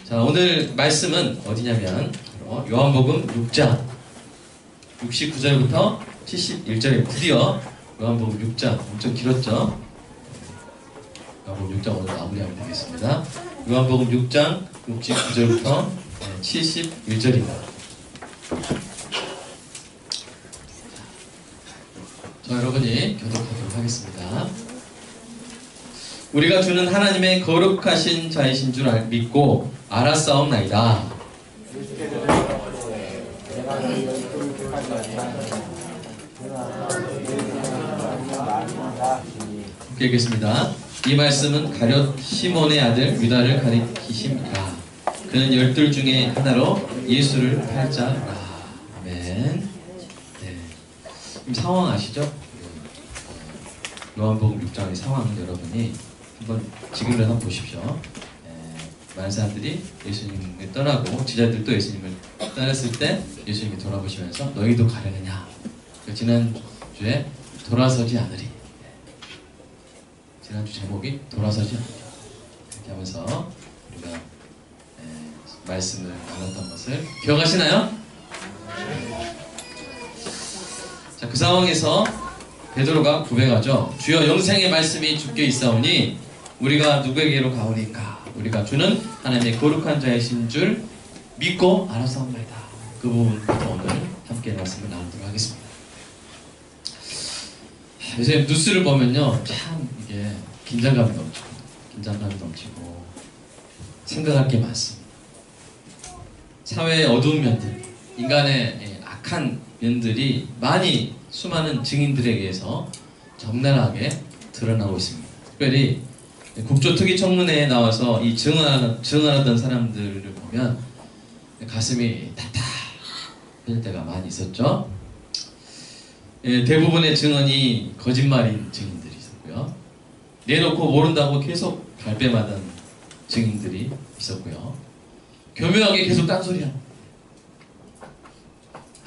자, 오늘 말씀은 어디냐면 요한복음 6장 69절부터 71절에 드디어 요한복음 6장 엄청 길었죠? 요한복음 6장 오늘 마무리하면 되겠습니다. 요한복음 6장 69절부터 71절입니다. 저 여러분이 교독하도록 하겠습니다. 우리가 주는 하나님의 거룩하신 자이신 줄 믿고 알았사옵나이다. 함께 읽겠습니다. 이 말씀은 가룟 시몬의 아들 유다를 가리키심이라. 그는 12 중에 하나로 예수를 팔 자라. 아멘. 네. 지금 상황 아시죠? 요한복음 6장의 상황 여러분이 한번 지금이라도 한번 보십시오. 많은 사람들이 예수님을 떠나고 제자들도 예수님을 떠났을 때 예수님이 돌아보시면서 너희도 가려느냐. 지난주에 돌아서지 않으리. 지난주 제목이 돌아서지 않으리. 이렇게 하면서 우리가 말씀을 나눴던 것을 기억하시나요? 자, 그 상황에서 베드로가 고백하죠. 주여 영생의 말씀이 주께 있사오니 우리가 누구에게로 가오리까? 우리가 주는 하나님의 거룩한 자이신 줄 믿고 알았사옵나이다. 그 부분부터 오늘 함께 말씀을 나누도록 하겠습니다. 요새 뉴스를 보면요, 참 이게 긴장감이 넘치고 생각할 게 많습니다. 사회의 어두운 면들, 인간의 악한 면들이 많이 수많은 증인들에 의해서 적나라하게 드러나고 있습니다. 특별히 국조특위청문회에 나와서 이 증언하던 사람들을 보면 가슴이 답답할 때가 많이 있었죠. 대부분의 증언이 거짓말인 증인들이 있었고요. 내놓고 모른다고 계속 발뺌하던 증인들이 있었고요. 교묘하게 계속 딴소리하는,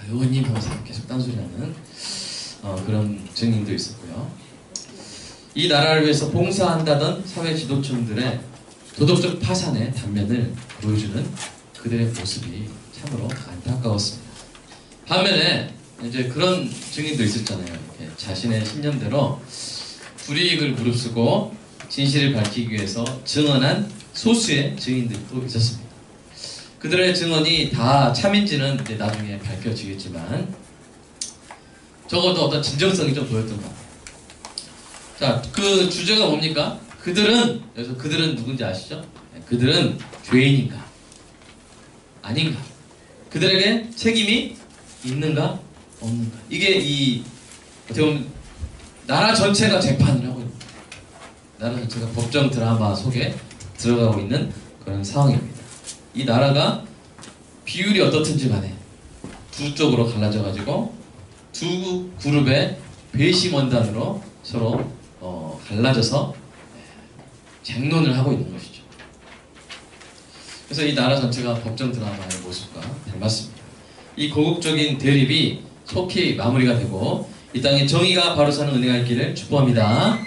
의원님 하면서 계속 딴소리하는 그런 증인도 있었고요. 이 나라를 위해서 봉사한다던 사회 지도층들의 도덕적 파산의 단면을 보여주는 그들의 모습이 참으로 안타까웠습니다. 반면에 이제 그런 증인도 있었잖아요. 이렇게 자신의 신념대로 불이익을 무릅쓰고 진실을 밝히기 위해서 증언한 소수의 증인들도 있었습니다. 그들의 증언이 다 참인지는 이제 나중에 밝혀지겠지만 적어도 어떤 진정성이 좀 보였던 것 같아요. 자, 그 주제가 뭡니까? 여기서 그들은 누군지 아시죠? 그들은 죄인인가? 아닌가? 그들에게 책임이 있는가? 없는가? 이게 어떻게 보면 나라 전체가 재판을 하고 있는, 나라 전체가 법정 드라마 속에 들어가고 있는 그런 상황입니다. 이 나라가 비율이 어떻든지 간에 두 쪽으로 갈라져가지고 두 그룹의 배심원단으로 서로 갈라져서 쟁론을 하고 있는 것이죠. 그래서 이 나라 전체가 법정 드라마의 모습과 닮았습니다. 이 고국적인 대립이 속히 마무리가 되고 이 땅에 정의가 바로 서는 은혜가 있기를 축복합니다.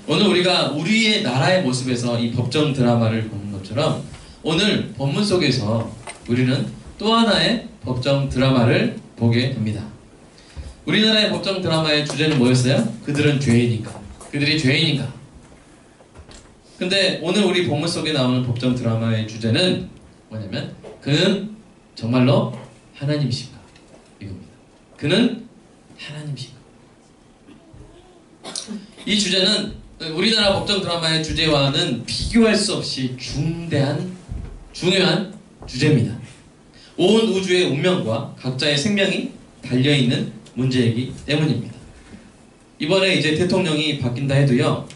오늘 우리가 우리의 나라의 모습에서 이 법정 드라마를 보는 것처럼 오늘 본문 속에서 우리는 또 하나의 법정 드라마를 보게 됩니다. 우리나라의 법정 드라마의 주제는 뭐였어요? 그들은 죄인인가? 그들이 죄인인가? 근데 오늘 우리 본문 속에 나오는 법정 드라마의 주제는 뭐냐면 그는 정말로 하나님이신가? 이겁니다. 그는 하나님이신가? 이 주제는 우리나라 법정 드라마의 주제와는 비교할 수 없이 중요한 주제입니다. 온 우주의 운명과 각자의 생명이 달려있는 문제이기 때문입니다. 이번에 이제 대통령이 바뀐다 해도요,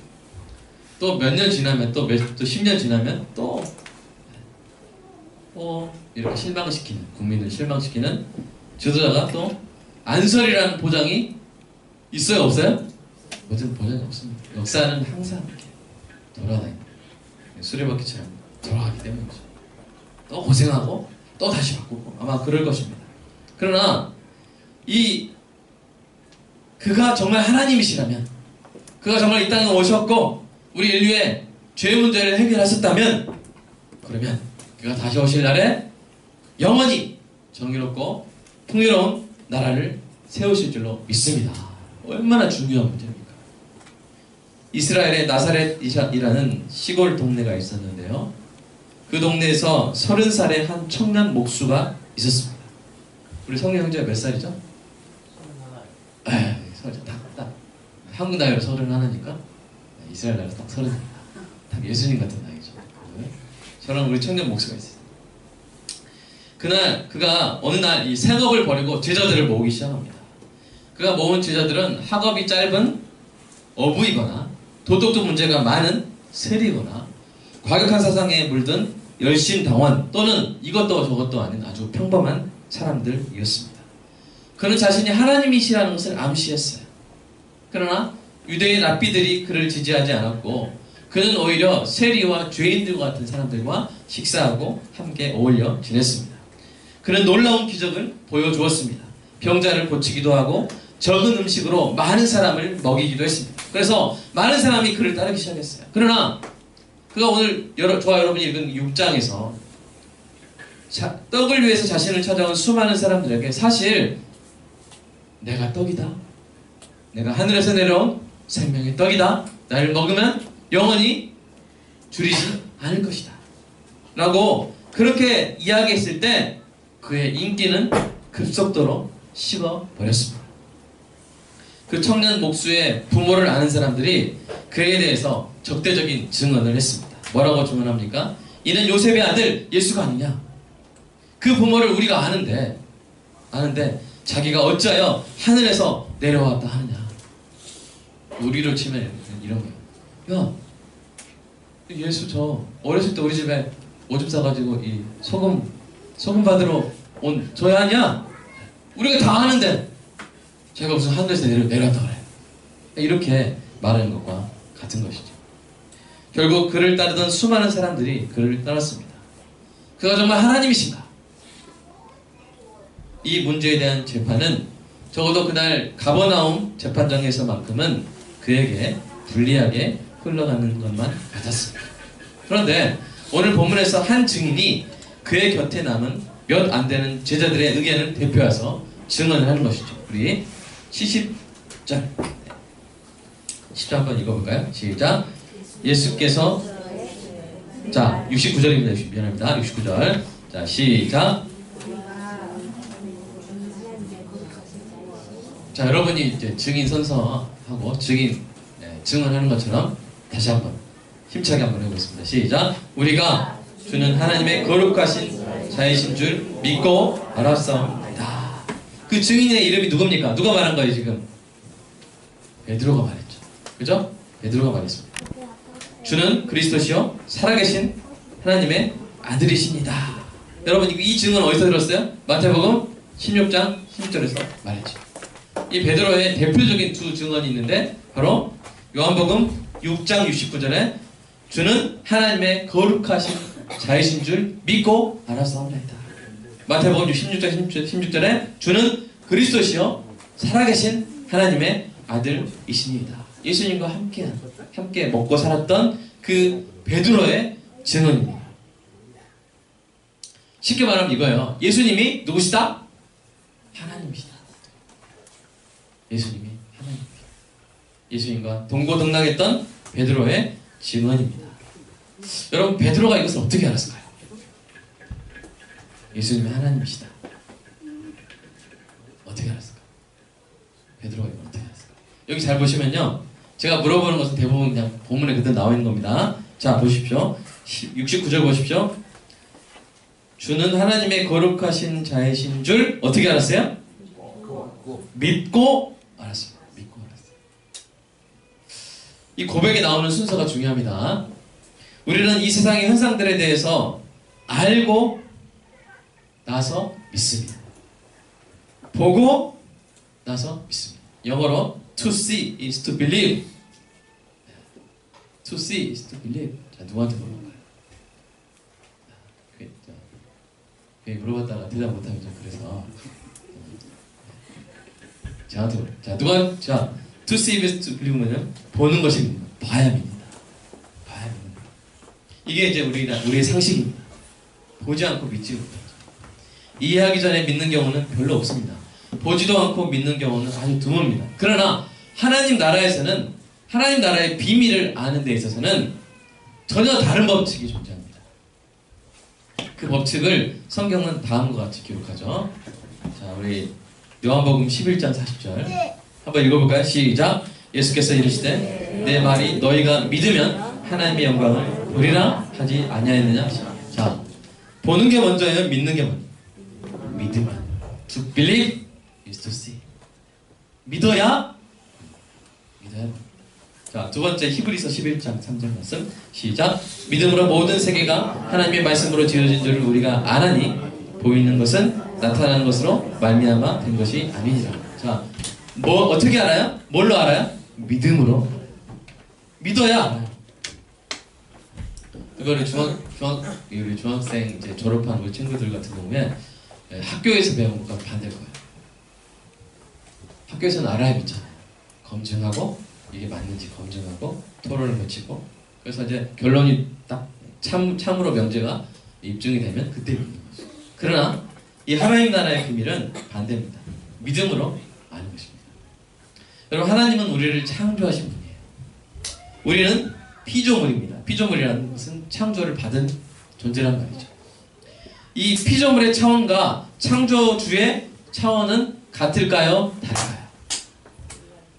또 몇 년 지나면, 또 10년 지나면 또 이렇게 실망시키는, 국민을 실망시키는 지도자가 또 안설이라는 보장이 있어요, 없어요? 어떤 보장이 없습니다. 역사는 항상 이렇게 돌아다닙니다. 수레바퀴처럼 돌아가기 때문이죠. 또 고생하고 또 다시 바꾸고 아마 그럴 것입니다. 그러나 그가 정말 하나님이시라면, 그가 정말 이 땅에 오셨고 우리 인류의 죄 문제를 해결하셨다면, 그러면 그가 다시 오실 날에 영원히 정의롭고 풍요로운 나라를 세우실 줄로 믿습니다. 얼마나 중요한 문제입니까? 이스라엘의 나사렛이라는 시골 동네가 있었는데요. 그 동네에서 30살의 한 청년 목수가 있었습니다. 우리 성령 형제가 몇 살이죠? 31. 딱 한국 나이로 31이니까 이스라엘 나이로 딱 30입니다. 딱 예수님 같은 나이죠. 저랑 우리 청년 목수가 있어요. 그날 그가 어느 날 이 생업을 버리고 제자들을 모으기 시작합니다. 그가 모은 제자들은 학업이 짧은 어부이거나 도덕적 문제가 많은 세리거나 과격한 사상에 물든 열심당원 또는 이것도 저것도 아닌 아주 평범한 사람들이었습니다. 그는 자신이 하나님이시라는 것을 암시했어요. 그러나 유대인 랍비들이 그를 지지하지 않았고 그는 오히려 세리와 죄인들과 같은 사람들과 식사하고 함께 어울려 지냈습니다. 그는 놀라운 기적을 보여주었습니다. 병자를 고치기도 하고 적은 음식으로 많은 사람을 먹이기도 했습니다. 그래서 많은 사람이 그를 따르기 시작했어요. 그러나 그가 오늘 저와 여러분이 읽은 6장에서 떡을 위해서 자신을 찾아온 수많은 사람들에게 사실 내가 떡이다. 내가 하늘에서 내려온 생명의 떡이다. 나를 먹으면 영원히 줄이지 않을 것이다. 라고 그렇게 이야기했을 때 그의 인기는 급속도로 식어버렸습니다. 그 청년 목수의 부모를 아는 사람들이 그에 대해서 적대적인 증언을 했습니다. 뭐라고 증언합니까? 이는 요셉의 아들 예수가 아니냐? 그 부모를 우리가 아는데 자기가 어찌하여 하늘에서 내려왔다 하느냐? 우리로 치면 이런 거예요. 야, 예수 저 어렸을 때 우리 집에 오줌 싸가지고 이 소금 받으러 온 저야 아니야? 우리가 다 아는데 제가 무슨 하늘에서 내려왔다 그래. 이렇게 말하는 것과 같은 것이죠. 결국 그를 따르던 수많은 사람들이 그를 따랐습니다. 그가 정말 하나님이신가? 이 문제에 대한 재판은 적어도 그날 가버나움 재판장에서만큼은 그에게 불리하게 흘러가는 것만 같았습니다. 그런데 오늘 본문에서 한 증인이 그의 곁에 남은 몇 안 되는 제자들의 의견을 대표해서 증언을 하는 것이죠. 우리 70장 한번 읽어볼까요? 시작. 예수께서 69절입니다. 미안합니다. 69절. 자, 시작. 자, 여러분이 이제 증인 선서하고 증언하는 것처럼 다시 한번 힘차게 한번 해보겠습니다. 시작. 우리가 주는 하나님의 거룩하신 자이신 줄 믿고 알았사옵니다. 그 증인의 이름이 누굽니까? 누가 말한 거예요 지금? 베드로가 말했죠. 그죠? 베드로가 말했습니다. 주는 그리스도시요 살아계신 하나님의 아들이십니다. 여러분 이 증언 어디서 들었어요? 마태복음 16장 16절에서 말했죠. 이 베드로의 대표적인 두 증언이 있는데 바로 요한복음 6장 69절에 주는 하나님의 거룩하신 자이신 줄 믿고 알았사옵나이다. 마태복음 16장 16절에 주는 그리스도시요 살아계신 하나님의 아들이십니다. 예수님과 함께 먹고 살았던 그 베드로의 증언입니다. 쉽게 말하면 이거예요. 예수님이 누구시다? 하나님이시다. 예수님이 하나님입니다. 예수님과 동고동락했던 베드로의 증언입니다. 여러분 베드로가 이것을 어떻게 알았을까요? 예수님이 하나님이시다. 어떻게 알았을까요? 베드로가 이걸 어떻게 알았을까요? 여기 잘 보시면요. 제가 물어보는 것은 대부분 그냥 본문에 그대로 나와 있는 겁니다. 자 보십시오. 69절 보십시오. 주는 하나님의 거룩하신 자이신 줄 어떻게 알았어요? 믿고 알았습니다. 믿고 알았어요. 이 고백에 나오는 순서가 중요합니다. 우리는 이 세상의 현상들에 대해서 알고 나서 믿습니다. 보고 나서 믿습니다. 영어로 to see is to believe. to see is to believe. 자, 누구한테 물어볼까요? 물어봤다가 대답 못하면 좀 그래서 저한테 물어요. 자, 자, to see is to believe는 보는 것이 봐야 믿는다. 봐야 믿는다. 이게 이제 우리의 상식입니다. 보지 않고 믿지 못하죠. 이해하기 전에 믿는 경우는 별로 없습니다. 보지도 않고 믿는 경우는 아주 드뭅니다. 그러나 하나님 나라에서는 하나님 나라의 비밀을 아는 데 있어서는 전혀 다른 법칙이 존재합니다. 그 법칙을 성경은 다음과 같이 기록하죠. 자, 우리 요한복음 11장 40절 한번 읽어볼까요? 시작. 예수께서 이르시되 내 말이 너희가 믿으면 하나님의 영광을 보리라 하지 아니하였느냐. 자, 보는 게 먼저예요? 믿는 게 먼저? 믿으면. To believe is to see. 믿어야 자, 두 번째 히브리서 11장 3절 말씀 시작. 믿음으로 모든 세계가 하나님의 말씀으로 지어진 줄을 우리가 아나니 보이는 것은 나타나는 것으로 말미암아 된 것이 아니니라. 자, 뭐 어떻게 알아요? 뭘로 알아요? 믿음으로. 믿어야 알아요. 이거를 우리 중학생 이제 졸업한 우리 친구들 같은 경우에 학교에서 배운 것과 반대일 거예요. 학교에서는 알아야 믿잖아요. 검증하고 이게 맞는지 검증하고 토론을 거치고 그래서 이제 결론이 딱 참으로 명제가 입증이 되면 그때 믿는 거죠. 그러나 이 하나님 나라의 비밀은 반대입니다. 믿음으로 아는 것입니다. 여러분, 하나님은 우리를 창조하신 분이에요. 우리는 피조물입니다. 피조물이라는 것은 창조를 받은 존재란 말이죠. 이 피조물의 차원과 창조주의 차원은 같을까요? 다를까요?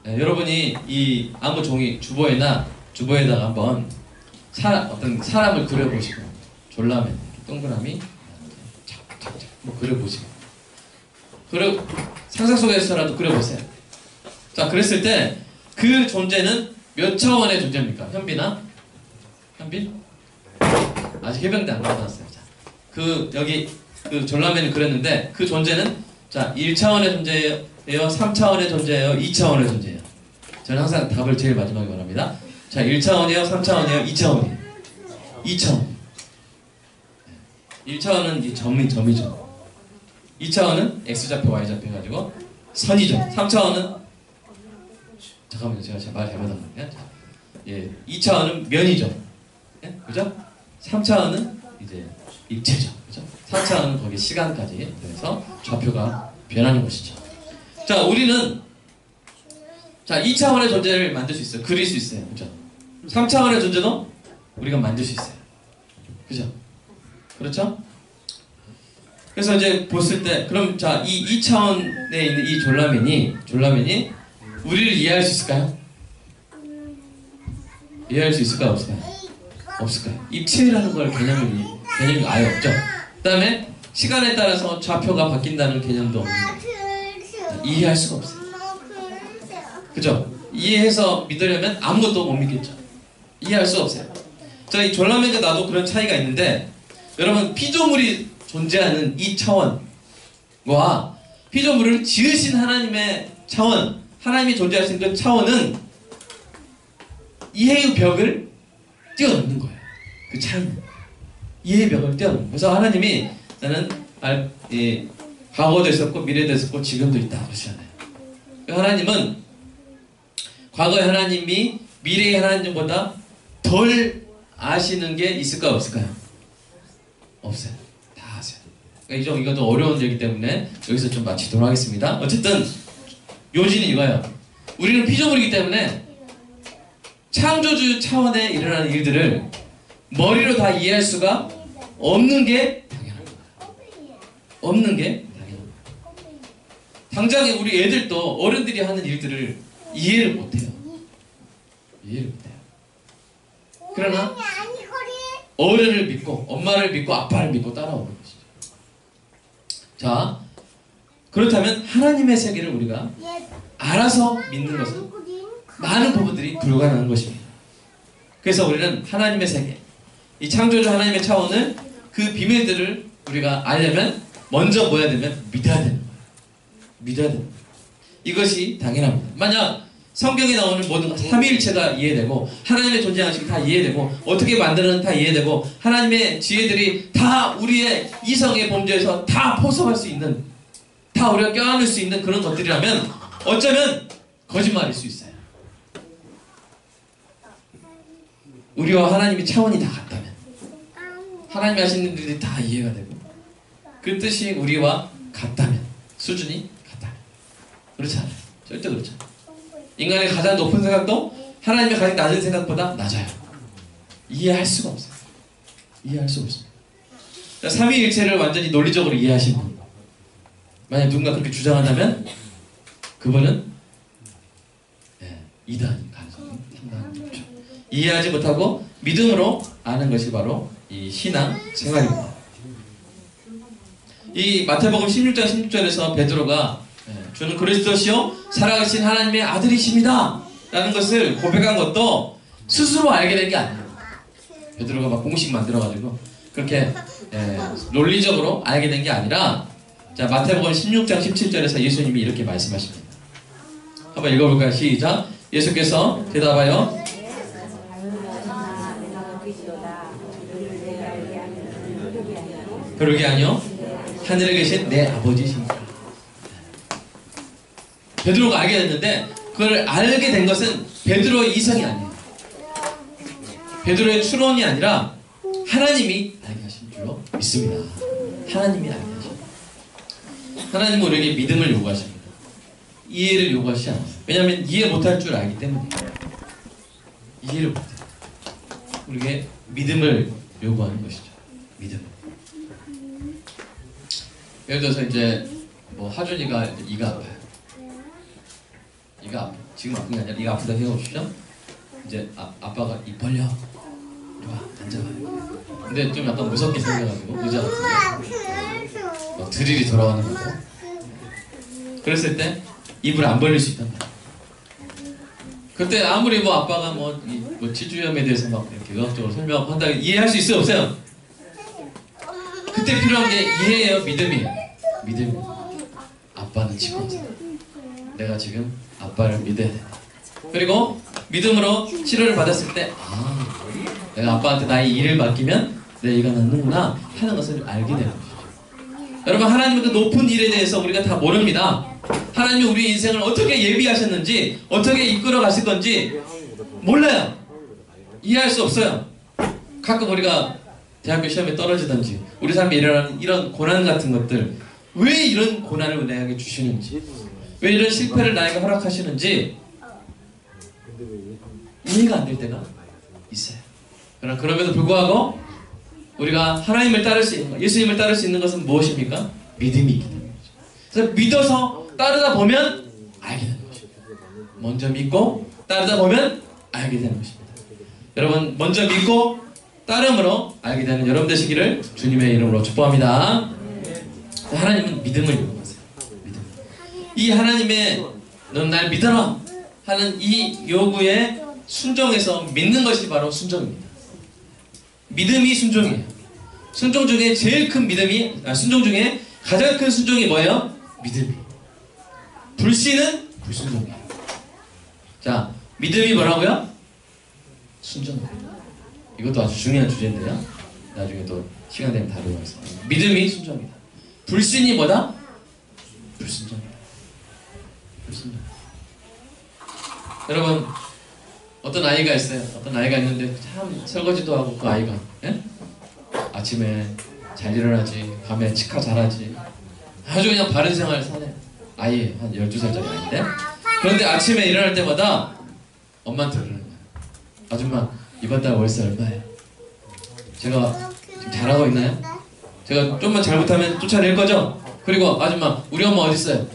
네, 여러분이 이 아무 종이 주보에다가 한번 어떤 사람을 그려보시고 졸라맨 동그라미 착착착 뭐 그려보시고 상상 속에서라도 그려보세요. 자, 그랬을 때 그 존재는 몇 차원의 존재입니까? 현빈아? 현빈? 아직 해병대 안 갔다 왔어요. 자, 여기 졸라맨을 그렸는데 그 존재는 자 1차원의 존재예요? 3차원의 존재예요? 2차원의 존재예요? 저는 항상 답을 제일 마지막에 말합니다. 자, 1차원이에요? 3차원이에요? 2차원이에요? 2차원. 1차원은 이 점이죠. 2차원은 X좌표, Y좌표 해가지고 선이죠. 3차원은 잠깐만요. 제가 말 잘못한 거예요. 예, 2차원은 면이죠. 예? 그죠? 3차원은 이제 입체죠. 그죠? 4차원은 거기 시간까지. 그래서 좌표가 변하는 것이죠. 자, 우리는 자 2차원의 존재를 만들 수 있어요. 그릴 수 있어요. 그죠? 3차원의 존재도 우리가 만들 수 있어요. 그죠? 그렇죠? 그래서 이제 봤을 때 그럼 자, 이 2차원에 있는 이 졸라맨이 우리를 이해할 수 있을까요? 이해할 수 있을까요? 없을까요? 없을까요? 입체라는 걸 개념이 아예 없죠. 그 다음에 시간에 따라서 좌표가 바뀐다는 개념도 없는 거예요. 이해할 수가 없어요. 그죠? 이해해서 믿으려면 아무것도 못 믿겠죠. 이해할 수 없어요. 자, 이 졸라맨과 나도 그런 차이가 있는데 여러분, 피조물이 존재하는 이 차원과 피조물을 지으신 하나님의 차원, 하나님이 존재하신 그 차원은 이해의 벽을 뛰어넘는 거예요. 그 차이는 이해의 벽을 뛰어넘는 거예요. 그래서 하나님이 나는 과거도 있었고 미래도 있었고 지금도 있다 그러시잖아요. 하나님은 과거의 하나님이 미래의 하나님보다 덜 아시는 게 있을까요? 없을까요? 없어요. 다 아세요. 그러니까 이건 좀 어려운 얘기 때문에 여기서 좀 마치도록 하겠습니다. 어쨌든 요지는 이거예요. 우리는 피조물이기 때문에 창조주 차원에 일어나는 일들을 머리로 다 이해할 수가 없는 게 당연한 거예요. 없는 게 당연한 거예요. 당장에 우리 애들도 어른들이 하는 일들을 이해를 못해요. 이해를 못해요. 그러나 어른을 믿고 엄마를 믿고 아빠를 믿고 따라오는 것이죠. 자, 그렇다면 하나님의 세계를 우리가 알아서 믿는 것은 많은 부분들이 불가능한 것입니다. 그래서 우리는 하나님의 세계, 이 창조주 하나님의 차원을 그 비밀들을 우리가 알려면 먼저 뭐 해야 되면 믿어야 되는 거예요. 믿어야 되는 거예요. 이것이 당연합니다. 만약 성경에 나오는 모든 삼위일체가 이해되고 하나님의 존재 양식이 다 이해되고 어떻게 만드는 다 이해되고 하나님의 지혜들이 다 우리의 이성의 범죄에서 다 포섭할 수 있는, 다 우리가 껴안을 수 있는 그런 것들이라면 어쩌면 거짓말일 수 있어요. 우리와 하나님의 차원이 다 같다면. 하나님이 하시는 일들이 다 이해가 되고 그 뜻이 우리와 같다면, 수준이 같다면. 그렇지 않아요. 절대 그렇지 않아요. 인간의 가장 높은 생각도 하나님의 가장 낮은 생각보다 낮아요. 이해할 수가 없어요. 이해할 수가 없습니다. 삼위일체를 완전히 논리적으로 이해하신 분, 만약 누군가 그렇게 주장한다면 그분은 이단인 가능성이 상당히 높죠. 이해하지 못하고 믿음으로 아는 것이 바로 이 신앙 생활입니다. 이 마태복음 16장 16절에서 베드로가 주는 그리스도시요 살아계신 하나님의 아들이십니다 라는 것을 고백한 것도 스스로 알게 된 게 아니에요. 베드로가 막 공식 만들어가지고 그렇게 논리적으로 알게 된 게 아니라, 자, 마태복음 16장 17절에서 예수님이 이렇게 말씀하십니다. 한번 읽어볼까요? 시작. 예수께서 대답하여 그러게 아니요 하늘에 계신 내 아버지십니다. 베드로가 알게 됐는데 그걸 알게 된 것은 베드로의 이성이 아니에요. 베드로의 추론이 아니라 하나님이 알게 하신 줄로 믿습니다. 하나님이 알게 하십니다. 하나님은 우리에게 믿음을 요구하십니다. 이해를 요구하시지 않아요. 왜냐하면 이해 못할 줄 알기 때문에. 이해를 못해요. 우리에게 믿음을 요구하는 것이죠. 믿음. 예를 들어서 이제 뭐 하준이가 이제 이가 아파요. 이가 지금 아픈 게 아니라 이가 아프다 해보시죠. 이제 아빠가 입 벌려. 이리 와, 앉아봐. 근데 좀 약간 무섭게 생겨가지고 의자 같은데 막 드릴이 돌아가는 거고. 그랬을 때 입을 안 벌릴 수 있단 말이야. 그때 아무리 뭐 아빠가 뭐 치주염에 대해서 막 이렇게 의학적으로 설명하고 한다 이해할 수 있어요, 없어요? 그때 필요한 게 이해예요, 믿음이에요. 믿음이에요. 아빠는 치료자. 내가 지금 아빠를 믿어야 된다. 그리고 믿음으로 치료를 받았을 때, 내가 아빠한테 나의 일을 맡기면 내 이가 낫는구나 하는 것을 알게 되는 것이죠. 여러분, 하나님의 그 높은 일에 대해서 우리가 다 모릅니다. 하나님이 우리 인생을 어떻게 예비하셨는지, 어떻게 이끌어 가실 건지 몰라요. 이해할 수 없어요. 가끔 우리가 대학교 시험에 떨어지든지 우리 삶에 일어나는 이런 고난 같은 것들, 왜 이런 고난을 나에게 주시는지, 왜 이런 실패를 나에게 허락하시는지 이해가 안 될 때가 있어요. 그러나 그럼에도 불구하고 우리가 하나님을 따를 수 있는 것, 예수님을 따를 수 있는 것은 무엇입니까? 믿음이 있기 때문이죠. 그래서 믿어서 따르다 보면 알게 되는 것입니다. 먼저 믿고 따르다 보면 알게 되는 것입니다. 여러분, 먼저 믿고 따름으로 알게 되는 여러분 되시기를 주님의 이름으로 축복합니다. 하나님은 믿음을 요구하세요. 믿음. 이 하나님의 넌 날 믿어라 하는 이 요구에 순종해서 믿는 것이 바로 순종입니다. 믿음이 순종이에요. 순종 중에 제일 큰 믿음이, 순종 중에 가장 큰 순종이 뭐예요? 믿음이. 불신은 불순종이에요. 자, 믿음이 뭐라고요? 순종입니다. 이것도 아주 중요한 주제인데요. 나중에 또 시간 되면 다루도록 하겠습니다. 믿음이 순종입니다. 불신이 뭐다? 불순종입니다. 불순종. 여러분, 어떤 아이가 있어요. 어떤 아이가 있는데 참 설거지도 하고 그 아이가 아침에 잘 일어나지, 밤에 치과 잘하지, 아주 그냥 바른 생활을 사네. 아이 한 12살짜리 아이인데, 그런데 아침에 일어날 때마다 엄마한테 그러는 거야. 아줌마, 이번 달 월세 얼마예요? 제가 지금 잘하고 있나요? 제가 좀만 잘못하면 쫓아낼 거죠? 그리고 아줌마, 우리 엄마 어디 있어요?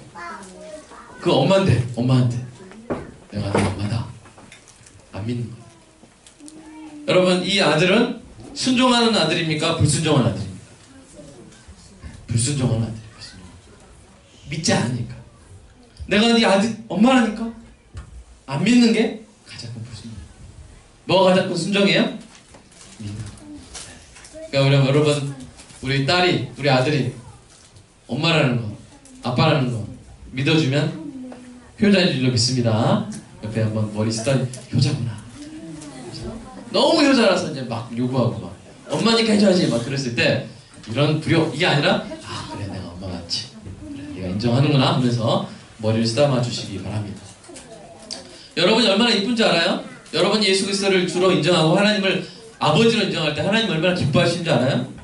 그 엄마인데, 엄마한테 내가 네 엄마다 안 믿는 거예요. 여러분, 이 아들은 순종하는 아들입니까? 불순종하는 아들입니까? 불순종하는 아들이에요. 믿지 않으니까. 내가 네 아들 엄마라니까 안 믿는 게 가장 큰 불순종. 뭐가 가장 큰 순종이에요? 믿는 거. 그러니까 여러분, 우리 딸이, 우리 아들이 엄마라는 거, 아빠라는 거 믿어주면 효자인 줄로 믿습니다. 옆에 한번 머리 쓰다니, 효자구나. 너무 효자라서 이제 막 요구하고 막 엄마니까 해줘야지 막 그랬을 때 이런 불효, 이게 아니라 그래, 내가 엄마 같지, 그래, 네가 인정하는구나 하면서 머리를 쓰다마 주시기 바랍니다. 여러분이 얼마나 이쁜지 알아요? 여러분이 예수 그리스도를 주로 인정하고 하나님을 아버지로 인정할 때 하나님 얼마나 기뻐하시는지 알아요?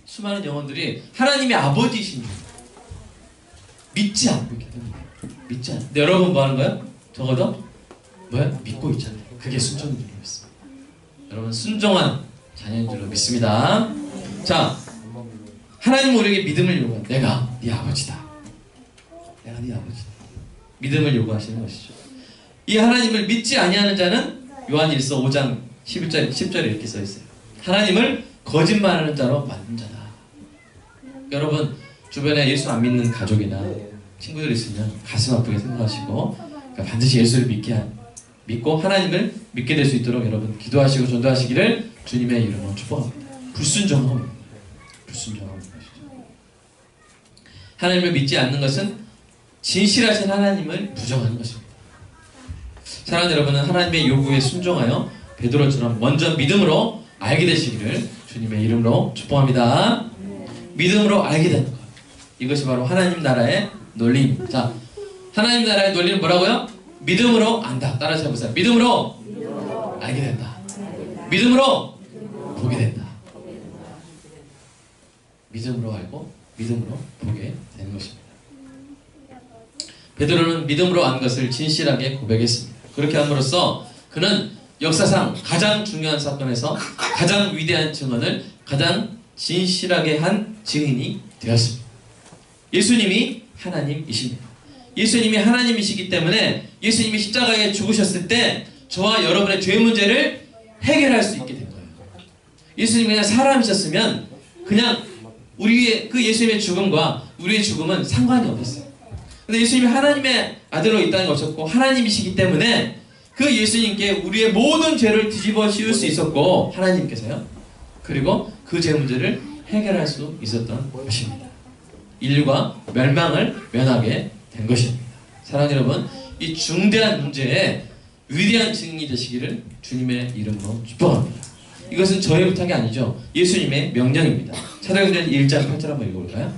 수많은 영혼들이 하나님의 아버지이신 줄 믿지 않고 있기 때문에. 믿지 않고. 근데 여러분 뭐 하는 거야? 적어도 뭐야? 믿고 있잖아요. 그게 순종인 줄로 믿습니다. 여러분 순종한 자녀인 줄로 믿습니다. 자, 하나님은 우리에게 믿음을 요구한다. 내가 네 아버지다. 내가 네 아버지다. 믿음을 요구하시는 것이죠. 이 하나님을 믿지 아니하는 자는 요한일서 5장 10절에 이렇게 써있어요. 하나님을 거짓말하는 자로 만든 자다. 여러분 주변에 예수 안 믿는 가족이나 친구들 있으면 가슴 아프게 생각하시고 그러니까 반드시 예수를 믿고 하나님을 믿게 될 수 있도록 여러분 기도하시고 전도하시기를 주님의 이름으로 축복합니다. 불순종하고 것이죠. 하나님을 믿지 않는 것은 진실하신 하나님을 부정하는 것입니다. 사랑하는 여러분은 하나님의 요구에 순종하여 베드로처럼 먼저 믿음으로 알게 되시기를 주님의 이름으로 축복합니다. 믿음으로 알게 되는 것, 이것이 바로 하나님 나라의 논리입니다. 자, 하나님 나라의 논리는 뭐라고요? 믿음으로 안다. 따라서 해보세요. 믿음으로 알게 된다. 믿음으로 보게 된다. 믿음으로 알고 믿음으로 보게 되는 것입니다. 베드로는 믿음으로 안 것을 진실하게 고백했습니다. 그렇게 함으로써 그는 역사상 가장 중요한 사건에서 가장 위대한 증언을 가장 진실하게 한 증인이 되었습니다. 예수님이 하나님이십니다. 예수님이 하나님이시기 때문에 예수님이 십자가에 죽으셨을 때 저와 여러분의 죄 문제를 해결할 수 있게 된 거예요. 예수님이 그냥 사람이셨으면 그냥 우리의 그 예수님의 죽음과 우리의 죽음은 상관이 없었어요. 근데 예수님이 하나님의 아들로 이 땅에 오셨고 하나님이시기 때문에 그 예수님께 우리의 모든 죄를 뒤집어 씌울 수 있었고 하나님께서요. 그리고 그 죄 문제를 해결할 수 있었던 것입니다. 인류가 멸망을 면하게 된 것입니다. 사랑하는 여러분, 이 중대한 문제에 위대한 증인이 되시기를 주님의 이름으로 축복합니다. 이것은 저의 부탁이 아니죠. 예수님의 명령입니다. 사도행전 1장 8절 한번 읽어볼까요?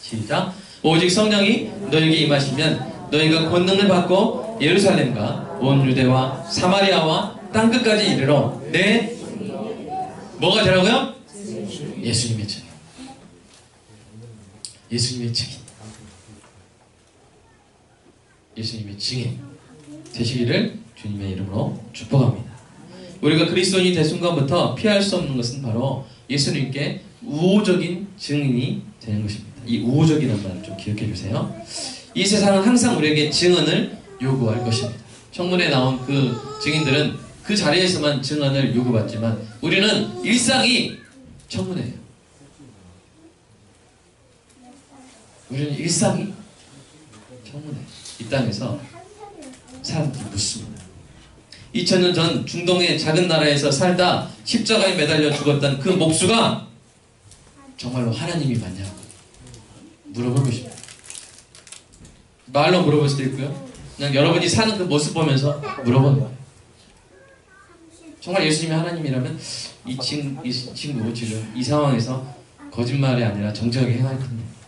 시작. 오직 성령이 너에게 임하시면 너희가 권능을 받고 예루살렘과 온 유대와 사마리아와 땅끝까지 이르러 내 뭐가 되라고요? 예수님의 증인. 예수님의 증인. 예수님의 증인 되시기를 주님의 이름으로 축복합니다. 우리가 그리스도인이 된 순간부터 피할 수 없는 것은 바로 예수님께 우호적인 증인이 되는 것입니다. 이 우호적이라는 말을 좀 기억해 주세요. 이 세상은 항상 우리에게 증언을 요구할 것입니다. 청문회에 나온 그 증인들은 그 자리에서만 증언을 요구받지만 우리는 일상이 청문회예요. 우리는 일상이 청문회. 이 땅에서 사람들이 묻습니다. 2000년 전 중동의 작은 나라에서 살다 십자가에 매달려 죽었던 그 목수가 정말로 하나님이 맞냐고 물어보고 싶어요. 말로 물어볼 수도 있고요. 그냥 여러분이 사는 그 모습 보면서 물어보는 거예요. 정말 예수님이 하나님이라면 이 친구 지금 이 상황에서 거짓말이 아니라 정직하게 행할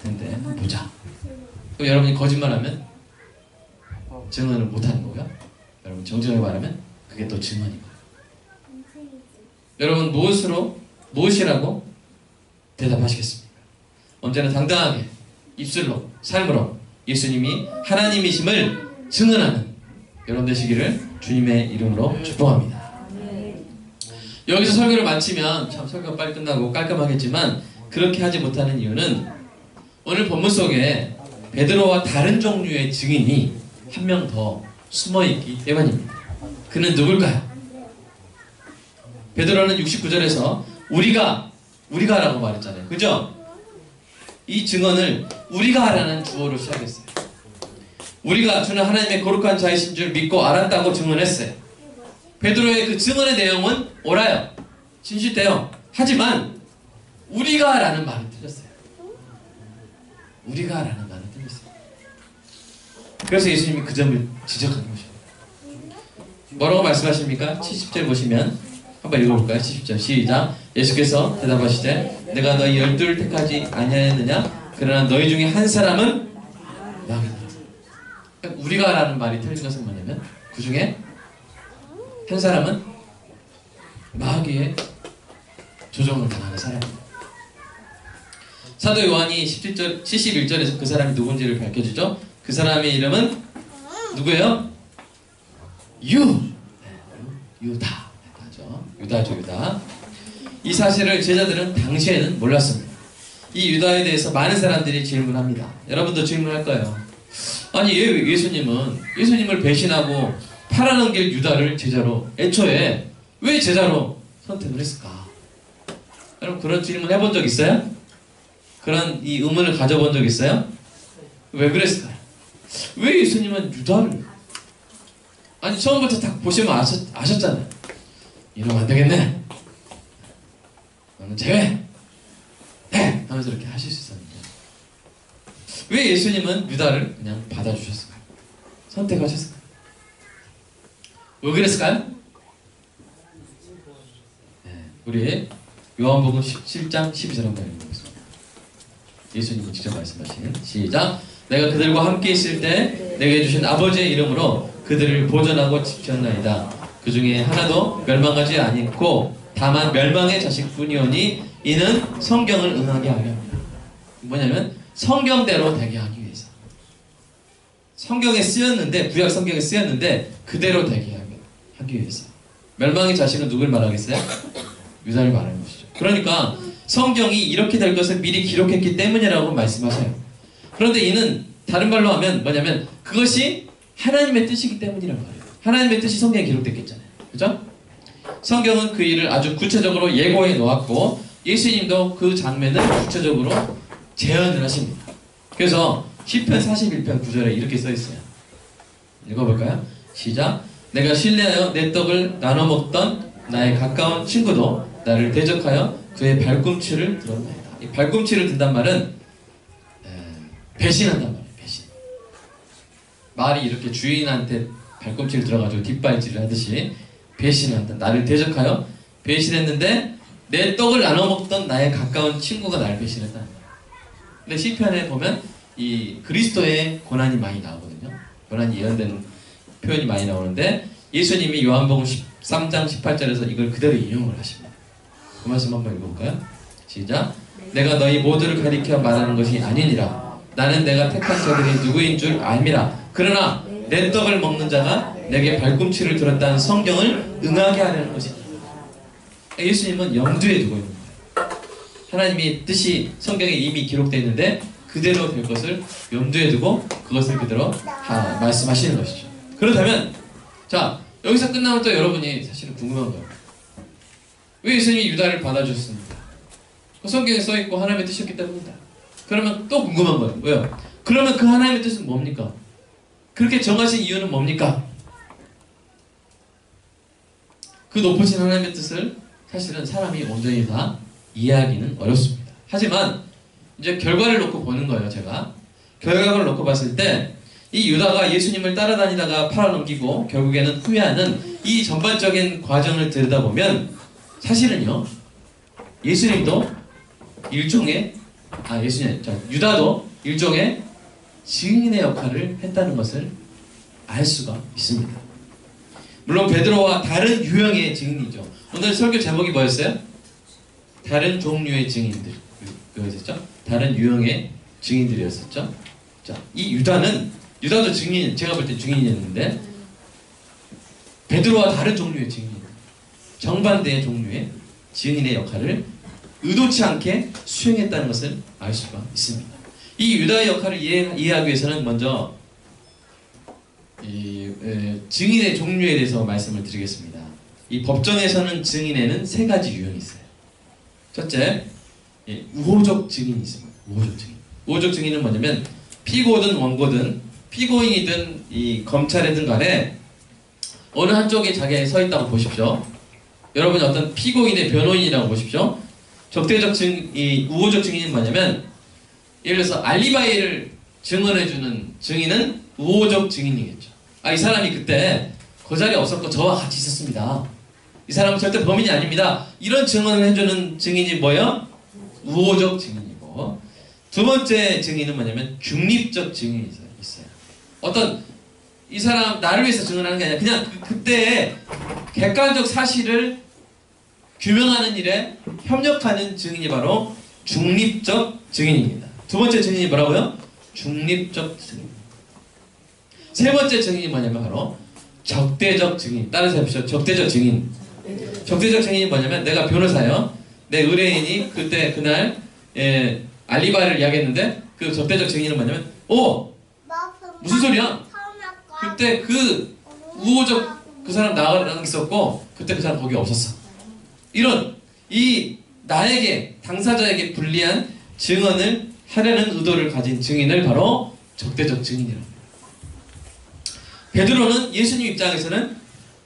텐데 보자. 그럼 여러분이 거짓말하면 증언을 못하는 거고요. 여러분 정직하게 말하면 그게 또 증언인 거예요. 여러분 무엇이라고 대답하시겠습니까? 언제나 당당하게 입술로 삶으로 예수님이 하나님이심을 증언하는 여러분 되시기를 주님의 이름으로 축복합니다. 여기서 설교를 마치면 참 설교가 빨리 끝나고 깔끔하겠지만 그렇게 하지 못하는 이유는 오늘 본문 속에 베드로와 다른 종류의 증인이 한 명 더 숨어있기 때문입니다. 그는 누굴까요? 베드로는 69절에서 우리가 라고 말했잖아요. 그죠? 이 증언을 우리가 하라는 주어로 시작했어요. 우리가 주는 하나님의 거룩한 자이신 줄 믿고 알았다고 증언했어요. 베드로의 그 증언의 내용은 옳아요. 진실돼요. 하지만 우리가 라는 말은 틀렸어요. 우리가 라는 말은 틀렸어요. 그래서 예수님이 그 점을 지적한 것입니다. 뭐라고 말씀하십니까? 70절 보시면 한번 읽어볼까요? 70절 시작. 예수께서 대답하시되 내가 너희 12를 택하지 아니하였느냐? 그러나 너희 중에 한 사람은 마귀다. 그러니까 우리가 라는 말이 틀린 것은 뭐냐면 그 중에 한 사람은 마귀의 조종을 당하는 사람입니다. 사도 요한이 71절에서 그 사람이 누군지를 밝혀주죠. 그 사람의 이름은 누구예요? 유다. 유다죠, 유다. 이 사실을 제자들은 당시에는 몰랐습니다. 이 유다에 대해서 많은 사람들이 질문합니다. 여러분도 질문할 거예요. 아니, 예수님을 배신하고 팔아넘길 유다를 제자로, 애초에 왜 제자로 선택을 했을까? 여러분, 그런 질문 해본 적 있어요? 그런 이 의문을 가져본 적 있어요? 왜 그랬을까요? 왜 예수님은 유다를, 아니, 처음부터 딱 보시면 아셨잖아요. 이러면 안 되겠네. 너는 제외! 네! 하면서 이렇게 하실 수 있었는데, 왜 예수님은 유다를 그냥 받아주셨을까요? 선택하셨을까요? 왜 그랬을까요? 네, 우리 요한복음 17장 12절 한번 읽어보겠습니다. 예수님이 직접 말씀하시는, 시작! 내가 그들과 함께 있을 때 내게 주신 아버지의 이름으로 그들을 보존하고 지켰나이다. 그 중에 하나도 멸망하지 않고 다만 멸망의 자식뿐이오니 이는 성경을 응하게 하려 합니다. 뭐냐면 성경대로 되게 하기 위해서. 성경에 쓰였는데, 구약 성경에 쓰였는데 그대로 되게 하기 위해서. 멸망의 자식은 누굴 말하겠어요? 유다를 말하는 것이죠. 그러니까 성경이 이렇게 될 것을 미리 기록했기 때문이라고 말씀하세요. 그런데 이는 다른 말로 하면 뭐냐면 그것이 하나님의 뜻이기 때문이란 말이에요. 하나님의 뜻이 성경에 기록됐겠잖아요. 그죠? 성경은 그 일을 아주 구체적으로 예고해 놓았고 예수님도 그 장면을 구체적으로 재현을 하십니다. 그래서 시편 41편 9절에 이렇게 써 있어요. 읽어볼까요? 시작! 내가 신뢰하여 내 떡을 나눠 먹던 나의 가까운 친구도 나를 대적하여 그의 발꿈치를 들었나이다. 이 발꿈치를 든단 말은 배신한단 말이에요. 배신. 말이 이렇게 주인한테 발꿈치를 들어가지고 뒷발질을 하듯이 배신한다. 나를 대적하여 배신했는데 내 떡을 나눠 먹던 나의 가까운 친구가 나를 배신했다. 근데 시편에 보면 이 그리스도의 고난이 많이 나오거든요. 고난이 예언되는 표현이 많이 나오는데 예수님이 요한복음 13장 18절에서 이걸 그대로 인용을 하십니다. 그 말씀 한번 읽어볼까요? 시작! 내가 너희 모두를 가리켜 말하는 것이 아니니라. 나는 내가 택한 자들이 누구인 줄 알미라. 그러나 내 떡을 먹는 자가 내게 발꿈치를 들었다는 성경을 응하게 하려는 것이다. 예수님은 염두에 두고 있는 거예요. 하나님의 뜻이 성경에 이미 기록되어 있는데 그대로 될 것을 염두에 두고 그것을 그대로 말씀하시는 것이죠. 그렇다면 자, 여기서 끝나면 또 여러분이 사실은 궁금한 거예요. 왜 예수님이 유다를 받아주셨습니까? 성경에 써있고 하나님의 뜻이었기 때문이다. 그러면 또 궁금한 거예요. 왜요? 그러면 그 하나님의 뜻은 뭡니까? 그렇게 정하신 이유는 뭡니까? 그 높으신 하나님의 뜻을 사실은 사람이 온전히 다 이해하기는 어렵습니다. 하지만 이제 결과를 놓고 보는 거예요. 제가 결과를 놓고 봤을 때 이 유다가 예수님을 따라다니다가 팔아넘기고 결국에는 후회하는 이 전반적인 과정을 들여다보면 사실은요, 예수님도 일종의 유다도 일종의 증인의 역할을 했다는 것을 알 수가 있습니다. 물론 베드로와 다른 유형의 증인이죠. 오늘 설교 제목이 뭐였어요? 다른 종류의 증인들. 그거였죠? 다른 유형의 증인들이었었죠. 자, 이 유다도 증인, 제가 볼 때 증인이었는데 베드로와 다른 종류의 증인, 정반대의 종류의 증인의 역할을 의도치 않게 수행했다는 것을 알 수가 있습니다. 이 유다의 역할을 이해하기 위해서는 먼저 증인의 종류에 대해서 말씀을 드리겠습니다. 이 법정에서는 증인에는 세 가지 유형이 있어요. 첫째, 우호적 증인이 있습니다. 우호적 증인. 우호적 증인은 뭐냐면 피고든 원고든 피고인이든 이 검찰이든 간에 어느 한쪽에 자기가 서 있다고 보십시오. 여러분이 어떤 피고인의 변호인이라고 보십시오. 적대적 이 우호적 증인은 뭐냐면 예를 들어서 알리바이를 증언해주는 증인은 우호적 증인이겠죠. 이 사람이 그때 그 자리에 없었고 저와 같이 있었습니다. 이 사람은 절대 범인이 아닙니다. 이런 증언을 해주는 증인이 뭐예요? 우호적 증인이고, 두 번째 증인은 뭐냐면 중립적 증인이 있어요. 어떤 이 사람 나를 위해서 증언하는 게 아니라 그냥 그때의 객관적 사실을 규명하는 일에 협력하는 증인이 바로 중립적 증인입니다. 두 번째 증인이 뭐라고요? 중립적 증인. 세 번째 증인이 뭐냐면 바로 적대적 증인. 따라서 해보시죠. 적대적 증인. 적대적 증인이 뭐냐면 내가 변호사예요. 내 의뢰인이 그날 알리바이를 이야기했는데 그 적대적 증인은 뭐냐면 무슨 소리야? 그때 그 우호적 그 사람 나가랑 있었고 그때 그 사람 거기 없었어. 이런 나에게 당사자에게 불리한 증언을 하려는 의도를 가진 증인을 바로 적대적 증인이라고 합니다. 베드로는 예수님 입장에서는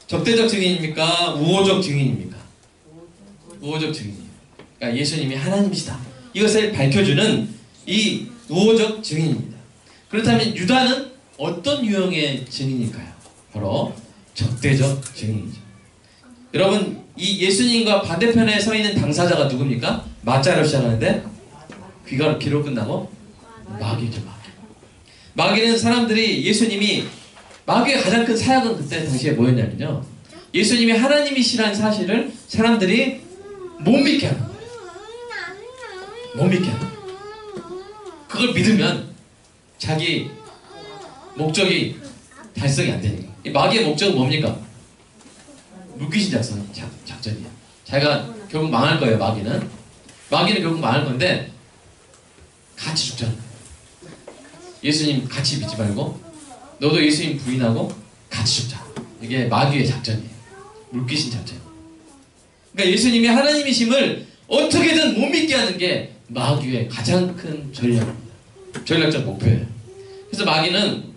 적대적 증인입니까? 우호적 증인입니까? 우호적 증인이에요. 그러니까 예수님이 하나님이시다. 이것을 밝혀주는 이 우호적 증인입니다. 그렇다면 유다는 어떤 유형의 증인일까요? 바로 적대적 증인이죠. 여러분, 이 예수님과 반대편에 서 있는 당사자가 누굽니까? 마자로 시작하는데 귀로 끝나고 마귀죠. 마귀는 사람들이 예수님이 마귀의 가장 큰 사역은 그때 당시에 뭐였냐면요, 예수님이 하나님이시라는 사실을 사람들이 못 믿게 하는 거예요. 못 믿게 하는 거예요. 그걸 믿으면 자기 목적이 달성이 안 되니까. 이 마귀의 목적은 뭡니까? 물귀신 작전이야. 자기가 결국 망할 거예요. 마귀는 결국 망할 건데 같이 죽잖아. 예수님 같이 믿지 말고 너도 예수님 부인하고 같이 죽자. 이게 마귀의 작전이에요. 물귀신 작전. 그러니까 예수님이 하나님이심을 어떻게든 못 믿게 하는 게 마귀의 가장 큰 전략적 목표예요. 그래서 마귀는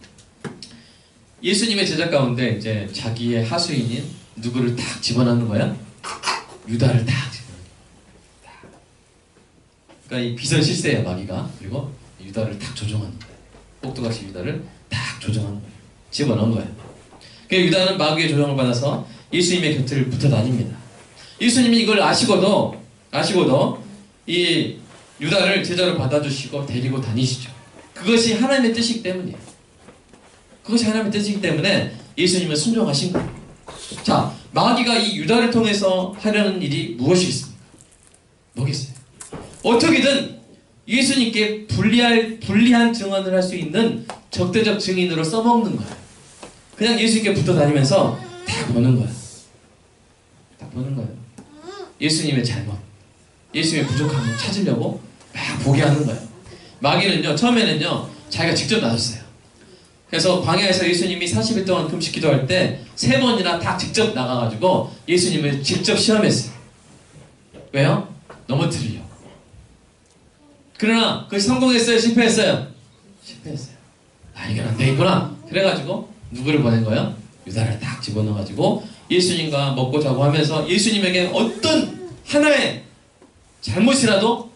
예수님의 제자 가운데 이제 자기의 하수인인 누구를 딱 집어넣는 거야? 유다를 딱 집어넣는 거야. 그러니까 이 비선실세야 마귀가. 그리고 유다를 딱 조종하는 거야. 꼭두같이 유다를 딱 조종하는 거야. 집어넣은 거야. 그러니까 유다는 마귀의 조종을 받아서 예수님의 곁을 붙어 다닙니다. 예수님이 이걸 아시고도 이 유다를 제자로 받아주시고 데리고 다니시죠. 그것이 하나님의 뜻이기 때문이에요. 그것이 하나님의 뜻이기 때문에 예수님은 순종하신 거예요. 자, 마귀가 이 유다를 통해서 하려는 일이 무엇이겠습니까? 뭐겠어요? 어떻게든 예수님께 불리한 증언을 할 수 있는 적대적 증인으로 써먹는 거예요. 그냥 예수님께 붙어 다니면서 다 보는 거예요. 다 보는 거예요. 예수님의 잘못, 예수님의 부족함을 찾으려고 막 보게 하는 거예요. 마귀는요, 처음에는요, 자기가 직접 나섰어요. 그래서 광야에서 예수님이 40일 동안 금식 기도할 때 3번이나 다 직접 나가가지고 예수님을 직접 시험했어요. 왜요? 넘어뜨리려고. 그러나 그것이 성공했어요? 실패했어요? 실패했어요. 아, 이건 안 되겠구나. 그래가지고 누구를 보낸 거예요? 유다를 딱 집어넣어가지고 예수님과 먹고 자고 하면서 예수님에게 어떤 하나의 잘못이라도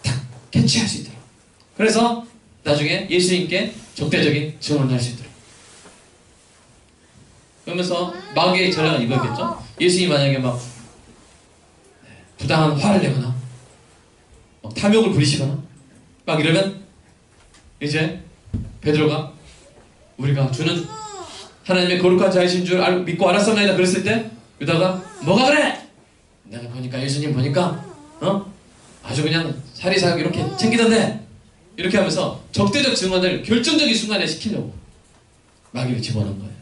딱 캐치할 수 있도록. 그래서 나중에 예수님께 적대적인 증언을 할 수 있도록. 그러면서 마귀의 전략은 이거겠죠? 예수님이 만약에 막 부당한 화를 내거나 탐욕을 부리시거나 막 이러면 이제 베드로가 우리가 주는 하나님의 거룩한 자이신 줄 믿고 알았었나이다 그랬을 때 유다가 뭐가 그래? 내가 보니까 예수님 보니까 아주 그냥 사리사욕 이렇게 챙기던데 이렇게 하면서 적대적 증언을 결정적인 순간에 시키려고 마귀를 집어넣은 거예요.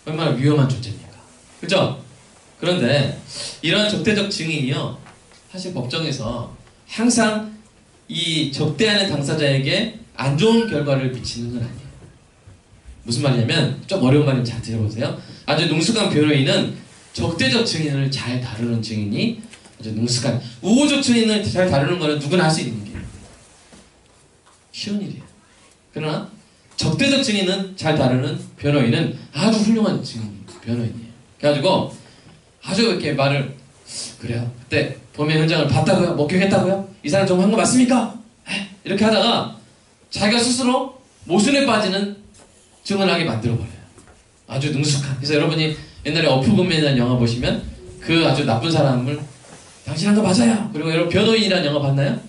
얼마나 위험한 존재입니까? 그죠? 그런데 이런 적대적 증인이요, 사실 법정에서 항상 이 적대하는 당사자에게 안 좋은 결과를 미치는 건 아니에요. 무슨 말이냐면, 좀 어려운 말인지 잘 들어보세요. 아주 능숙한 변호인은 적대적 증인을 잘 다루는 증인이 아주 능숙한, 우호적 증인을 잘 다루는 거는 누구나 할 수 있는 일이에요. 쉬운 일이에요. 그러나 적대적 증인은 잘 다루는 변호인은 아주 훌륭한 변호인이에요. 그래가지고 아주 이렇게 말을, 그래요, 그때 범행 현장을 봤다고요? 목격했다고요? 이 사람 정말 한 거 맞습니까? 이렇게 하다가 자기가 스스로 모순에 빠지는 증언을 하게 만들어버려요. 아주 능숙한. 그래서 여러분이 옛날에 어프금맨이라는 영화 보시면 그 아주 나쁜 사람을 당신 한 거 맞아요. 그리고 여러분 변호인이라는 영화 봤나요?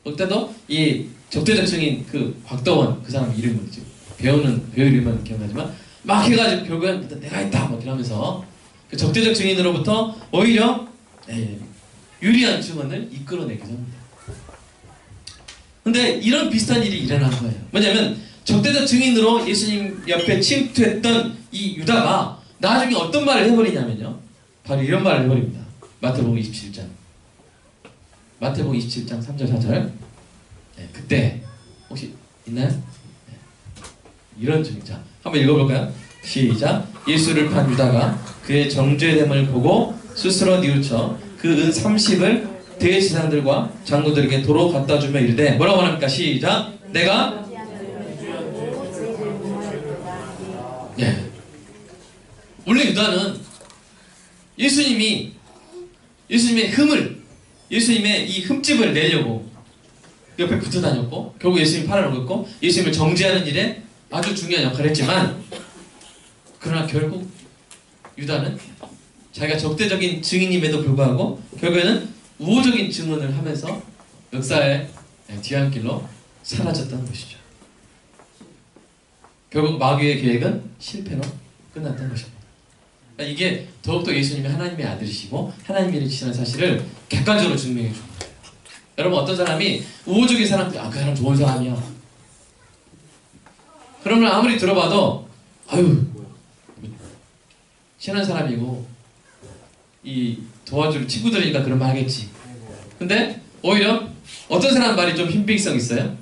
그때도 이 적대적 증인 그 곽도원 그 사람 이름 뭐지? 배우 이름은 기억나지만 막 해가지고 결국엔 내가 했다 막 이러면서 그 적대적 증인으로부터 오히려 유리한 증언을 이끌어내기도 합니다. 근데 이런 비슷한 일이 일어난 거예요. 뭐냐면 적대적 증인으로 예수님 옆에 침투했던 이 유다가 나중에 어떤 말을 해버리냐면요. 바로 이런 말을 해버립니다. 마태복음 27장. 마태복음 27장 3절 4절. 그때 혹시 있나요? 이런 증자. 한번 읽어볼까요? 시작. 예수를 판 유다가 그의 정죄됨을 보고 스스로 뉘우쳐 그 은 30을 대제사장들과 장로들에게 도로 갖다 주며 이르되 뭐라고 합니까? 시작. 내가 원래 유다는 예수님의 예수님의 이 흠집을 내려고 옆에 붙어 다녔고 결국 예수님 팔아넘겼고 예수님을 정죄하는 일에 아주 중요한 역할을 했지만 그러나 결국 유다는 자기가 적대적인 증인임에도 불구하고 결국에는 우호적인 증언을 하면서 역사의 뒤안길로 사라졌다는 것이죠. 결국 마귀의 계획은 실패로 끝났다는 것입니다. 그러니까 이게 더욱더 예수님이 하나님의 아들이시고 하나님의 일이시라는 사실을 객관적으로 증명해 줍니다. 여러분 어떤 사람이 우호적인 사람들 그 사람 좋은 사람이야. 그러면 아무리 들어봐도 아유 친한 사람이고 이 도와줄 친구들이니까 그런 말 하겠지. 근데 오히려 어떤 사람 말이 좀 힘빙성 있어요?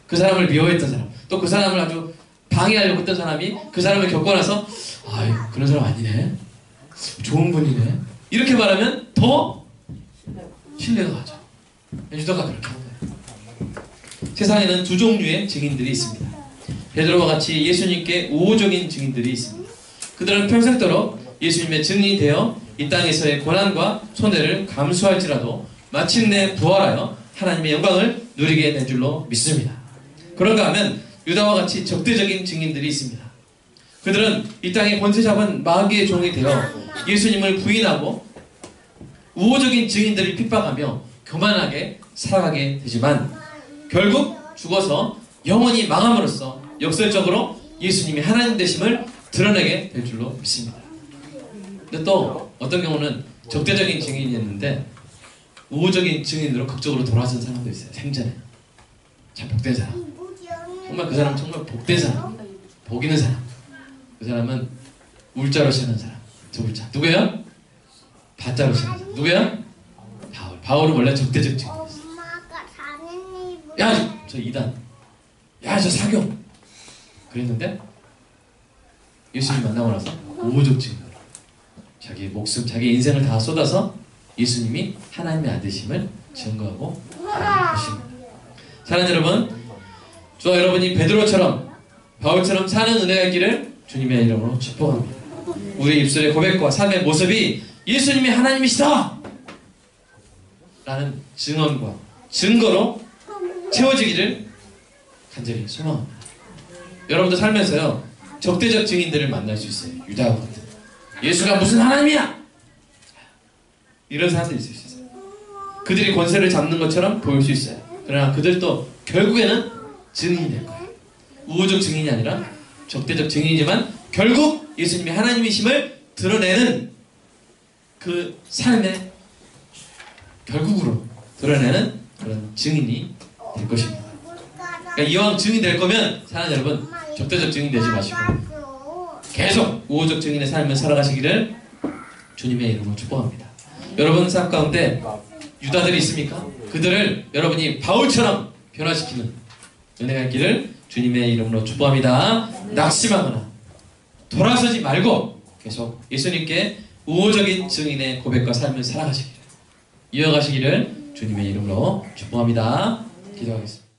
그 사람을 미워했던 사람 또 그 사람을 아주 방해하려고 했던 사람이 그 사람을 겪고 나서 아유 그런 사람 아니네 좋은 분이네 이렇게 말하면 더 신뢰가 가죠. 유다가 그렇게 한 거예요. 세상에는 두 종류의 증인들이 있습니다. 베드로와 같이 예수님께 우호적인 증인들이 있습니다. 그들은 평생도록 예수님의 증인이 되어 이 땅에서의 고난과 손해를 감수할지라도 마침내 부활하여 하나님의 영광을 누리게 된 줄로 믿습니다. 그런가 하면 유다와 같이 적대적인 증인들이 있습니다. 그들은 이 땅에 권세 잡은 마귀의 종이 되어 예수님을 부인하고 우호적인 증인들을 핍박하며 교만하게 살아가게 되지만 결국 죽어서 영원히 망함으로써 역설적으로 예수님이 하나님 되심을 드러내게 될 줄로 믿습니다. 근데 또 어떤 경우는 적대적인 증인이었는데 우호적인 증인으로 극적으로 돌아선 사람도 있어요. 생전에 참 복된 사람. 정말 그 사람은 정말 복된 사람. 복 있는 사람. 그 사람은 울자로 시작하는 사람. 두 글자. 누구예요? 바자로 시작하는 사람. 누구예요? 바울. 바울은 원래 적대적 증인이었어요. 야, 저 이단. 야, 저 사교. 그랬는데 예수님 만나고 나서 우호적 증인으로 자기 목숨, 자기 인생을 다 쏟아서 예수님이 하나님의 아들심을 증거하고 계십니다. 사랑하는 여러분, 저와 여러분이 베드로처럼 바울처럼 사는 은혜가 있기를 주님의 이름으로 축복합니다. 우리 입술의 고백과 삶의 모습이 예수님이 하나님이시다! 라는 증언과 증거로 채워지기를 간절히 소망합니다. 여러분도 살면서요 적대적 증인들을 만날 수 있어요. 유다와 같은 예수가 무슨 하나님이야! 이런 사람들이 있을 수 있어요. 그들이 권세를 잡는 것처럼 보일 수 있어요. 그러나 그들도 결국에는 증인이 될 거예요. 우호적 증인이 아니라 적대적 증인이지만 결국 예수님이 하나님이심을 드러내는 그 삶의 결국으로 드러내는 그런 증인이 될 것입니다. 그러니까 이왕 증인 될 거면 사랑하는 여러분 적대적 증인 되지 마시고 계속 우호적 증인의 삶을 살아가시기를 주님의 이름으로 축복합니다. 여러분 삶 가운데 유다들이 있습니까? 그들을 여러분이 바울처럼 변화시키는 은혜가 있기를 주님의 이름으로 축복합니다. 낙심하거나 돌아서지 말고 계속 예수님께 우호적인 증인의 고백과 삶을 살아가시기를 이어가시기를 주님의 이름으로 축복합니다. 기도하겠습니다.